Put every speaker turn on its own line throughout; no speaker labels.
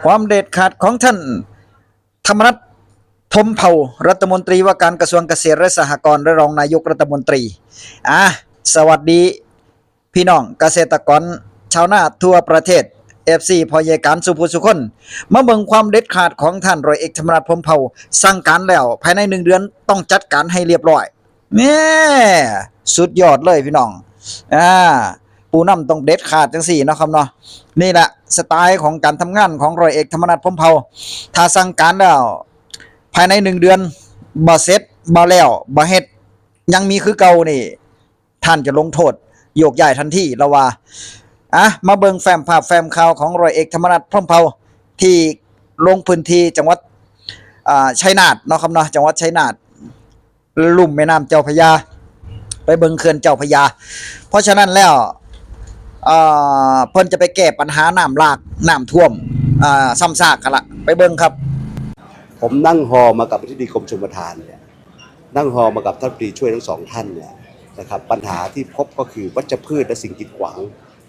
ความเด็ดขาดของท่านธรรมนัส พรหมเผ่ารัฐมนตรีว่าการกระทรวงเกษตรและสหกรณ์และรองนายกรัฐมนตรีสวัสดีพี่น้องเกษตรกรชาวนาทั่วประเทศ FC พอใหญ่การสุภูสุคนมาเบิ่งความเด็ดขาดของท่านร้อยเอกธรรมนัส พรหมเผ่าสั่งการแล้วภายใน1 เดือนต้องจัดการให้เรียบร้อยนี่สุดยอดเลยพี่น้องผู้นำต้องเด็ดขาดจังสี่เนาะครับเนาะนี่แหละสไตล์ของการทำงานของร้อยเอกธรรมนัส พรหมเผ่าถ้าสั่งการแล้วภายใน1 เดือนบ่เสร็จบ่แล้วบ่เฮ็ดยังมีคือเก่านี่ท่านจะลงโทษโยกย้ายทันทีแล้วว่ามาเบิ่งแฟ้มภาพแฟ้มข่าวของร้อยเอกธรรมนัส พรหมเผ่าที่ลงพื้นที่จังหวัดชัยนาทเนาะครับเนาะจังหวัดชัยนาทลุ่มแม่น้ำเจ้าพระยาไปเบิ่งเขื่อนเจ้าพระยาเพราะฉะนั้นแล้วเพิ่นจะไปแก้ปัญหาน้ำหลากน้ำท่วมซ้ำซากกันละไปเบิ่งครับ
ผมนั่งฮอมากับอธิบดีกรมชลประทานเนี่ยนั่งฮอมากับท่านปรีช่วยทั้ง2 ท่านเนี่ยนะครับปัญหาที่พบก็คือวัชพืชและสิ่งกีดขวาง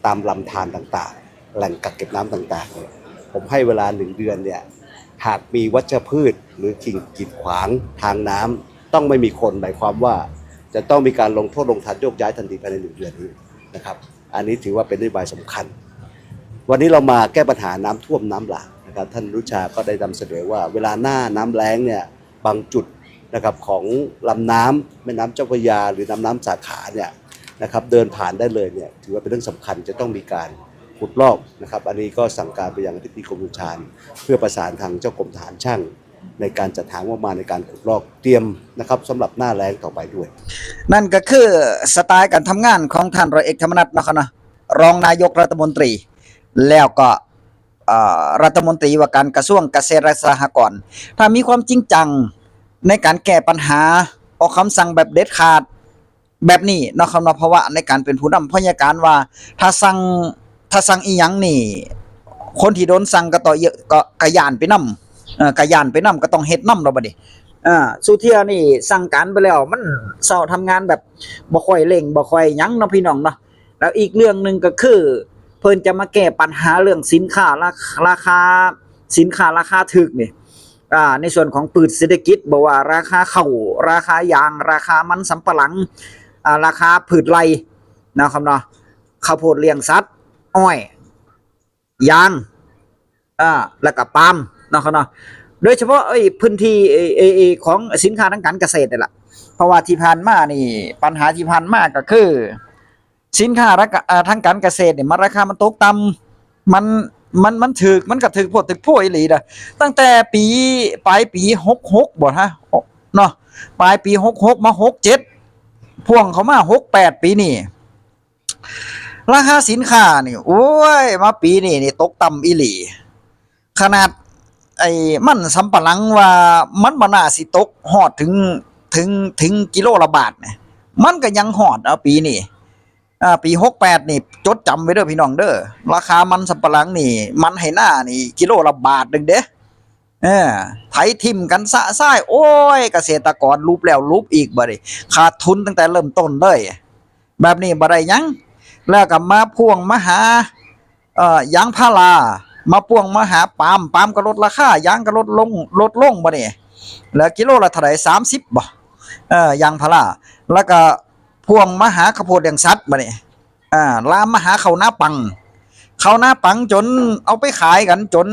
ตามลำธารต่างๆแหล่งกักเก็บน้ำต่างๆเนี่ยผมให้เวลา1 เดือนเนี่ยหากมีวัชพืชหรือสิ่งกีดขวางทางน้ำต้องไม่มีคนหมายความว่าจะต้องมีการลงโทษลงทันโยกย้ายทันทีภายใน1 เดือนนี้นะครับอันนี้ถือว่าเป็นนโยบายสำคัญวันนี้เรามาแก้ปัญหาน้ำท่วมน้ำหลากนะครับท่านรุชาก็ได้นำเสนอว่าเวลาหน้าน้ำแล้งเนี่ยบางจุดนะครับของลำน้ำแม่น้ำเจ้าพระยาหรือน้ำสาขาเนี่ยนะครับเดินผ่านได้เลยเนี่ยถือว่าเป็นเรื่องสำคัญจะต้องมีการขุดลอกนะครับอันนี้ก็สั่งการไปยังอธิบดีกรมชลประทานเพื่อประสานทางเจ้ากรมทหารช่างในการจัดหางบประมาณในการขุดลอกเตรียมนะครับสำหรับหน้าแล้งต่อไปด้วย
นั่นก็คือสไตล์การทำงานของท่านร้อยเอกธรรมนัสนะครับนะรองนายกรัฐมนตรีแล้วก็รัฐมนตรีว่าการกระทรวงเกษตรและสหกรณ์ถ้ามีความจริงจังในการแก้ปัญหาออกคำสั่งแบบเด็ดขาดแบบนี้เนาะครับเนาะเพราะว่าในการเป็นผู้นำพยาการว่าถ้าสั่งอีหยังนี่คนที่โดนสั่งก็ต่อเยอะก็กะย่านไปนำกะย่านไปนำก็ต้องเฮ็ดนำแล้วบัดนี้สุเที่ยนี่สั่งการไปแล้วมันเซาทำงานแบบบ่ค่อยเร่งบ่ค่อยหยังเนาะพี่น้องเนาะแล้วอีกเรื่องนึงก็คือเพิ่นจะมาแก้ปัญหาเรื่องสินค้าราคาสินค้าราคาถูกนี่ในส่วนของพืชเศรษฐกิจบ่ว่าราคาข้าวราคายางราคามันสำปะหลังราคาพืชไร่นะครับเนาะข้าวโพดเลี้ยงสัตว์อ้อยยางแล้วก็ปาล์มนะครับเนาะโดยเฉพาะพื้นที่ของสินค้าทางการเกษตรนี่แหละเพราะว่าที่ผ่านมานี่ปัญหาที่ผ่านมาก็คือสินค้าทางการเกษตรเนี่ยมันราคามันตกต่ำมันถึกมันก็ถึกโพดถึกโพอีหลีน่ะตั้งแต่ปีปลายปี66บ่ฮะเนาะปลายปี66มา67พ่วงเข้ามา68ปีนี้ราคาสินค้านี่โอ้ยมาปีนี้นี่ตกต่ำอีหลีขนาดมันสำปะหลังว่ามันบ่น่าสิตกฮอดถึงกิโลละบาทเนี่ยมันก็ยังฮอดปีนี้ปี68นี่จดจำไว้เด้อพี่น้องเด้อราคามันสำปะหลังนี่มันให้หน้านี่กิโลละบาทนึงเด้ไถทิ่มกันสะซ้ายโอ้ยเกษตรกรรูปแล้วรูปอีกบ่ได้ขาดทุนตั้งแต่เริ่มต้นเลยแบบนี้บ่ได้หยังแล้วก็มาพ่วงมาหายางพารามาพ่วงมาหาปาล์มก็ลดราคายางก็ลดลงบ่นี่แล้วกิโลละเท่าไหร่30บ่ยางพาราแล้วก็พ่วงมาหาข้าวโพดอย่างสัตว์บ่นี่ลามมาหาข้าวหน้าปังจนเอาไปขายกันจน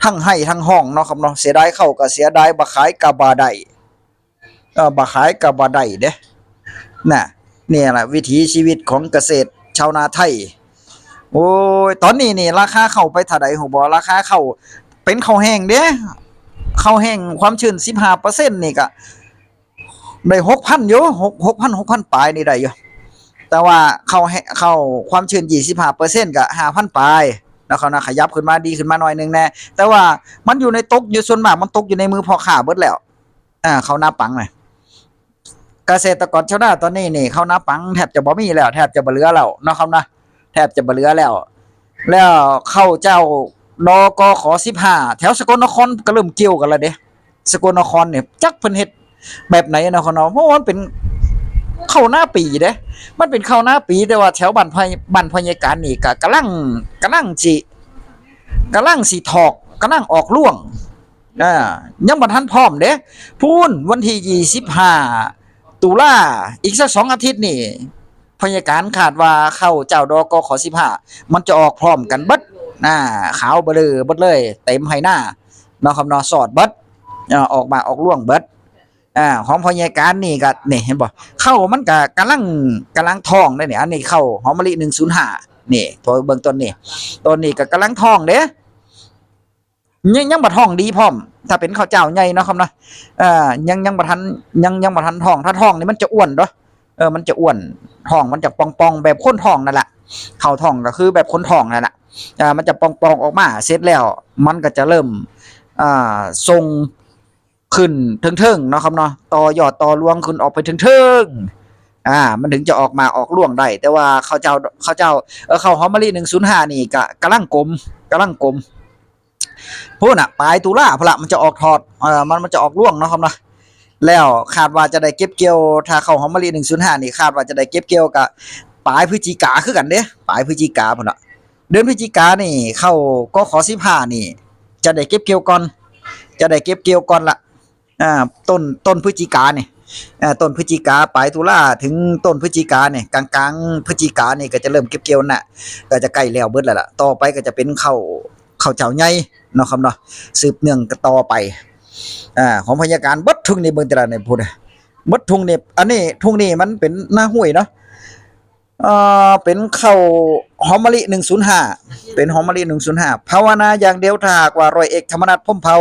ทั้งให้ทั้งห้องเนาะครับเนาะเสียดายเข้าก็เสียดายบ่ขายก็บ่ได้บ่ขายก็บ่ได้เด้น่ะนี่แหละวิถีชีวิตของเกษตรชาวนาไทยโอ้ยตอนนี้นี่ราคาข้าวไปเท่าใดฮู้บ่ราคาข้าวเป็นข้าวแห้งเด้ข้าวแห้งความชื้น 15% นี่ก็ได้ 6,000 อยู่6,000 ปลายนี่ได้อยู่แต่ว่าเข้าความชื้น 25% ก็ 5,000 ปลายแล้วเขานะขยับขึ้นมาดีขึ้นมาหน่อยนึงแน่แต่ว่ามันอยู่ในตกอยู่ส่วนมากมันตกอยู่ในมือพ่อค้าเบิดแล้วเขานาปังน่ะเกษตรกรชาวนาตอนนี้นี่เขานาปังแทบจะบ่มีแล้วแทบจะบ่เหลือแล้วเนาะครับนะแทบจะบ่เหลือแล้วเข้าเจ้านกข15แถวสกลนครก็เริ่มเกี่ยวกันแล้วเด้สกลนครเนี่ยจักเพิ่นเฮ็ดแบบไหนนะเขาเนาะเพราะมันเป็นเข้าหน้าปีเด้มันเป็นเข้าหน้าปีแต่ว่าแถวบ้านพญาการนี่ก็กำลังสิ กำลังสิถอกกำลังออกล่วงยังบ่ทันพร้อมเด้พูนวันที่25ตุลาอีกสัก2อาทิตย์นี่พยาการคาดว่าเข้าเจ้าดกข15มันจะออกพร้อมกันเบิดขาวเบลอเบิดเลยเต็มไหหน้าเนาะครับเนาะสอดเบิดออกมาออกล่วงเบิดของพยาการนี่ก็นี่เห็นบ่เข้ามันก็กำลังท้องได้นี่อันนี้เข้าหอมมะลิ105นี่ตัวเบิ่งต้นนี้ก็กำลังท้องเด้ยังบ่ท้องดีพร้อมถ้าเป็นข้าวเจ้าใหญ่เนาะครับเนาะยังบ่ทันท้องถ้าท้องนี่มันจะอ้วนเด้อมันจะอ้วนท้องมันจะป่องๆแบบคนท้องนั่นแหละเข้าท้องก็คือแบบคนท้องนั่นแหละมันจะป่องๆออกมาเสร็จแล้วมันก็จะเริ่มทรงขึ้นเทิงๆเนาะครับเนาะต่อยอดต่อรวงขึ้นออกไปเทิงๆมันถึงจะออกมาออกร่วงได้แต่ว่าข้าวเจ้าข้าวหอมมะลิ105นี่ก็กำลังกลมพูดน่ะปลายตุลาพุ่นละมันจะออกถอดมันจะออกร่วงเนาะครับเนาะแล้วคาดว่าจะได้เก็บเกี่ยวถ้าข้าวหอมมะลิ105นี่คาดว่าจะได้เก็บเกี่ยวกับปลายพฤศจิกาคือกันเด้ปลายพฤศจิกาพุ่นน่ะเดือนพฤศจิกานี่เข้ากข15นี่จะได้เก็บเกี่ยวก่อนละต้นพฤศจิกานี่ต้นพฤศจิกาปลายตุลาถึงต้นพฤศจิกาเนี่ยกลางพฤศจิกานี่ก็จะเริ่มเก็บเกี่ยวน่ะก็จะใกล้แล้วเบิดแล้วล่ะต่อไปก็จะเป็นข้าวเจ้าใหญ่เนาะครับเนาะสืบเนื่องกันต่อไปของพยาการเบิดทุ่งนี่เบิ่งแต่ละนี่พูดเบิดทุ่งนี่อันนี้ทุ่งนี่มันเป็นหน้าห้วยเนาะเป็นข้าวหอมมะลิ105เป็นหอมมะลิ105ภาวนาอย่างเดียวถ้าหากว่าร้อยเอกธรรมนัสพรหมเผ่า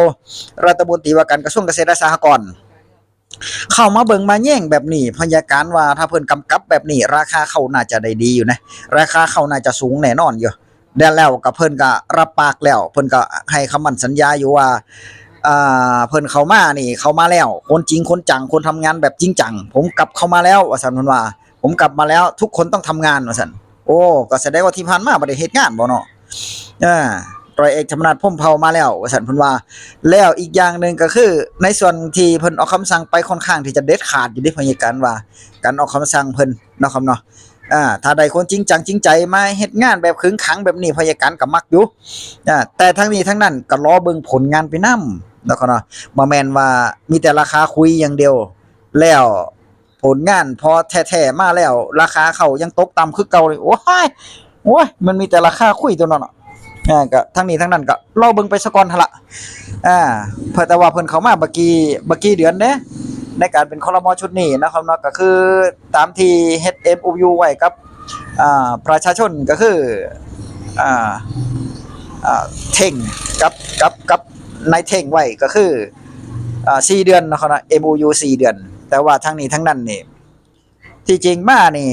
รัฐมนตรีว่าการกระทรวงเกษตรและสหกรณ์เข้ามาเบิ่งมาแย่งแบบนี้พยาการว่าถ้าเพิ่นกำกับแบบนี้ราคาข้าวน่าจะได้ดีอยู่นะราคาข้าวน่าจะสูงแน่นอนอยู่แล้วก็เพิ่นก็รับปากแล้วเพิ่นก็ให้คำมั่นสัญญาอยู่ว่าเพิ่นเข้ามานี่เข้ามาแล้วคนจริงคนจังคนทำงานแบบจริงจังผมกลับเข้ามาแล้วว่าซั่นเพิ่นว่าผมกลับมาแล้วทุกคนต้องทำงานว่าซั่นโอ้ก็แสดงว่าที่ผ่านมาบ่ได้เฮ็ดงานบ่เนาะร้อยเอกธรรมนัสพรหมเผ่ามาแล้วว่าซั่นเพิ่นว่าแล้วอีกอย่างหนึ่งก็คือในส่วนที่เพิ่นออกคำสั่งไปค่อนข้างที่จะเด็ดขาดอยู่ในพยาการว่าการออกคำสั่งเพิ่นเนาะครับเนาะถ้าได้คนจริงจังจริงใจมาเฮ็ดงานแบบขึงขังแบบนี้พยาการก็มักอยู่แต่ทั้งนี้ทั้งนั้นก็รอเบิ่งผลงานไปนำเนาะครับเนาะบ่แม่นว่ามีแต่ราคาคุยอย่างเดียวแล้วผลงานพอแท้ๆมาแล้วราคาเขายังตกต่ำคือเก่าเลยโอ้ยมันมีแต่ราคาคุยตัวนั้นเนาะก็ทั้งนี้ทั้งนั้นก็รอเบิ่งไปซะก่อนหั่นล่ะเพิ่นแต่ว่าเพิ่นเข้ามาเมื่อกี้เดือนเด้ในการเป็นครม.ชุดนี้นะครับเนาะก็คือตามที่เฮ็ด MOU ไว้กับประชาชนก็คือเท่งกับนายเท่งไว้ก็คือ4เดือนนะครับเนาะ MOU 4เดือนแต่ว่าทั้งนี้ทั้งนั้นนี่ที่จริงมานี่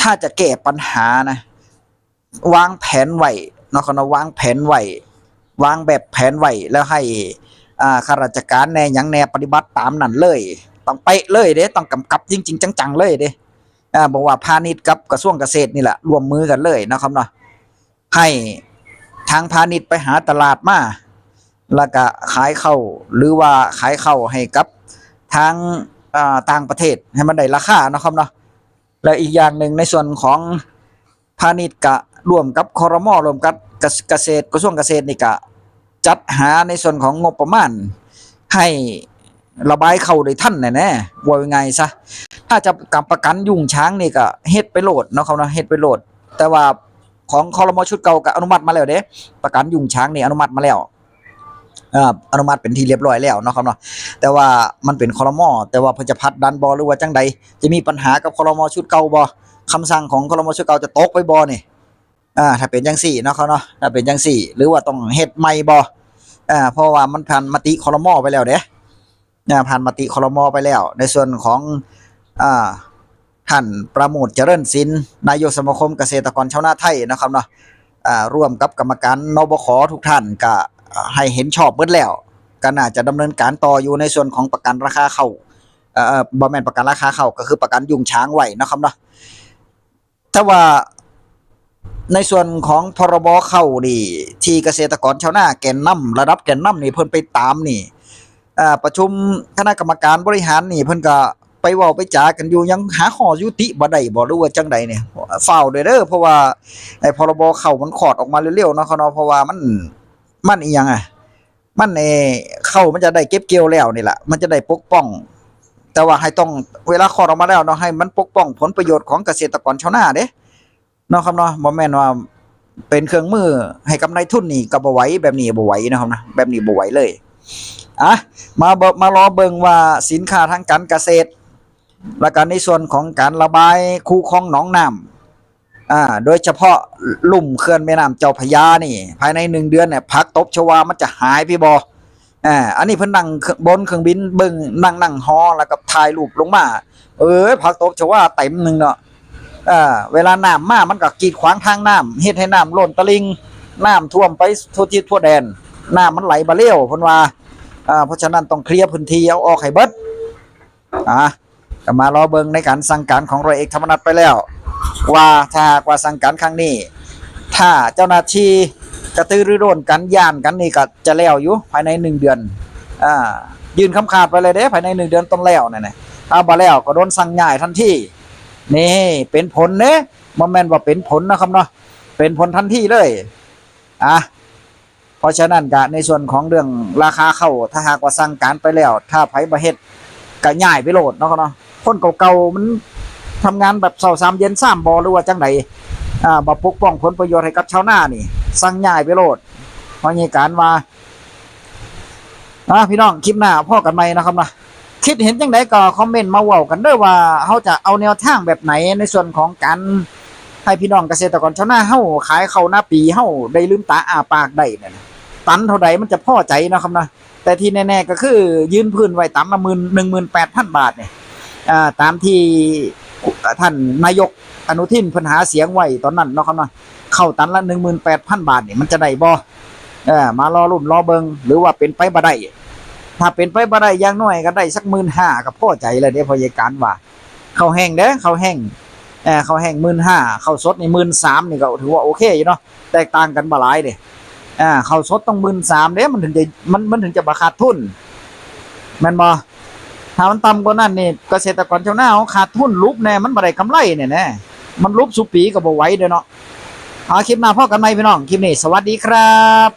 ถ้าจะแก้ปัญหานะวางแผนไว้เนาะครับเนาะวางแผนไว้วางแบบแผนไว้แล้วให้ข้าราชการแน่หยังแน่ปฏิบัติตามนั้นเลยต้องเป๊ะเลยเด้ต้องกำกับจริงๆจังๆเลยเด้บอกว่าพาณิชย์กับกระทรวงเกษตรนี่แหละร่วมมือกันเลยนะครับเนาะให้ทางพาณิชย์ไปหาตลาดมาแล้วก็ขายเข้าหรือว่าขายเข้าให้กับทางต่างประเทศให้มันได้ราคาเนาะครับเนาะแล้วอีกอย่างหนึ่งในส่วนของพาณิชย์ก็ร่วมกับครม.ร่วมกับเกษตรกระทรวงเกษตรนี่ก็จัดหาในส่วนของงบประมาณให้ระบายเข้าได้ทันแน่ๆว่ายังไงซะถ้าจะกับประกันยุงช้างนี่ก็เฮ็ดไปโหลดเนาะครับเนาะเฮ็ดไปโหลดแต่ว่าของครม.ชุดเก่าก็อนุมัติมาแล้วเด้ประกันยุงช้างนี่อนุมัติมาแล้วอนุมัติเป็นที่เรียบร้อยแล้วเนาะครับเนาะแต่ว่ามันเป็นครม.แต่ว่าเพิ่นจะผลักดันบ่หรือว่าจังใดจะมีปัญหากับครม.ชุดเก่าบ่คำสั่งของครม.ชุดเก่าจะตกไปบ่นี่ถ้าเป็นจังซี่เนาะครับเนาะถ้าเป็นจังซี่หรือว่าต้องเฮ็ดใหม่บ่เพราะว่ามันผ่านมติครม.ไปแล้วเด้ผ่านมติครม.ไปแล้วในส่วนของท่านประโมทเจริญศิลป์นายกสมาคมเกษตรกรชาวนาไทยนะครับเนาะร่วมกับกรรมการนบข.ทุกท่านก็ให้เห็นชอบเบิดแล้วก็น่าจะดำเนินการต่ออยู่ในส่วนของประกันราคาข้าวบ่แม่นประกันราคาข้าวก็คือประกันยุงช้างไว้นะครับเนาะแต่ว่าในส่วนของพรบข้าวนี่ที่เกษตรกรชาวนาแกนนำระดับแกนนำนี่เพิ่นไปตามนี่ประชุมคณะกรรมการบริหารนี่เพิ่นก็ ไปเว้าไปจากันอยู่ยังหาข้อยุติบ่ได้บ่หรือว่าจังใดเนี่ยฟ้าวเด้อเพราะว่าไอ้พรบเข้ามันคลอดออกมาเร็วๆเนาะเขาเนาะเพราะว่ามันอีหยังมันเข้ามันจะได้เก็บเกี่ยวแล้วนี่ล่ะมันจะได้ปกป้องแต่ว่าให้ต้องเวลาคลอดออกมาแล้วเนาะให้มันปกป้องผลประโยชน์ของเกษตรกรชาวนาเด้เนาะครับเนาะบ่แม่นว่าเป็นเครื่องมือให้กับนายทุนนี่ก็บ่ไหวแบบนี้บ่ไหวนะครับนะแบบนี้บ่ไหวเลยมารอเบิ่งว่าสินค้าทางการเกษตรและการในส่วนของการระบายคูคลองหนองน้ำโดยเฉพาะลุ่มเขื่อนแม่น้ำเจ้าพระยานี่ภายใน1เดือนเนี่ยผักตบชวามันจะหายพี่บ่อันนี้เพิ่นนั่งบนเครื่องบินเบิ่งนั่งฮอแล้วก็ถ่ายรูปลงมาผักตบชวาเต็มนึงเนาะเวลาน้ำมามันก็กีดขวางทางน้ำเฮ็ดให้น้ำล้นตลิ่งน้ำท่วมไปทั่วทิศทั่วแดนน้ำมันไหลบ่เร็วเพิ่นว่าเพราะฉะนั้นต้องเคลียร์พื้นที่เอาออกให้เบิดก็มารอเบิ่งในการสั่งการของร้อยเอกธรรมนัสไปแล้วว่าถ้าหากว่าสั่งการครั้งนี้ถ้าเจ้าหน้าที่กระตือรือร้นกันย่านกันนี่ก็จะแล้วอยู่ภายใน1เดือนยื่นคำขาดไปเลยเด้ภายใน1เดือนต้องแล้วนั่นน่ะถ้าบ่แล้วก็โดนสั่งย้ายทันทีนี่เป็นผลเด้บ่แม่นว่าเป็นผลนะครับเนาะเป็นผลทันทีเลยเพราะฉะนั้นก็ในส่วนของเรื่องราคาเข้าถ้าหากว่าสั่งการไปแล้วถ้าไผบ่เฮ็ดก็ย้ายไปโลดเนาะครับเนาะคนเก่าๆมันทำงานแบบเช้า3เย็น3บ่หรือว่าจังไดบ่ปกป้องผลประโยชน์ให้กับชาวนานี่สั่งย้ายไปโลดเพราะงี้การว่าพี่น้องคลิปหน้าพอกันใหม่นะครับนะคิดเห็นจังไดก็คอมเมนต์มาเว้ากันเด้อว่าเฮาจะเอาแนวทางแบบไหนในส่วนของการให้พี่น้องเกษตรกรชาวนาเฮาขายข้าวหน้าปีเฮาได้ลืมตาอ้าปากได้นั่นตันเท่าใดมันจะพอใจนะครับนะแต่ที่แน่ๆก็คือยืนพื้นไว้ตันละ18,000 บาทเนี่ยตามที่ท่านนายกอนุทินเพิ่นหาเสียงไว้ตอนนั้นเนาะครับเนาะเข้าตันละ 18,000 บาทนี่มันจะได้บ่มารอรุ่นรอเบิงหรือว่าเป็นไปบ่ได้ถ้าเป็นไปบ่ได้อย่างน้อยก็ได้สัก 15,000 ก็พอใจแล้วเด้พอยายการว่าข้าวแห้งเด้ข้าวแห้งข้าวแห้ง 15,000 ข้าวสดนี่ 13,000 นี่ก็ถือว่าโอเคอยู่เนาะแตกต่างกันบ่หลายเด้ข้าวสดต้อง 13,000 เด้มันถึงจะบ่ขาดทุนแม่นบ่ถ้ามันต่ำกว่านั้นนี่เกษตรกรชาวนาเขาขาดทุนลุบแน่มันบ่ได้กำไรเนี่ยแน่มันลุบสุปีก็บ่ไหวเด้อเนาะคลิปหน้าพบกันใหม่พี่น้องคลิปนี้สวัสดีครับ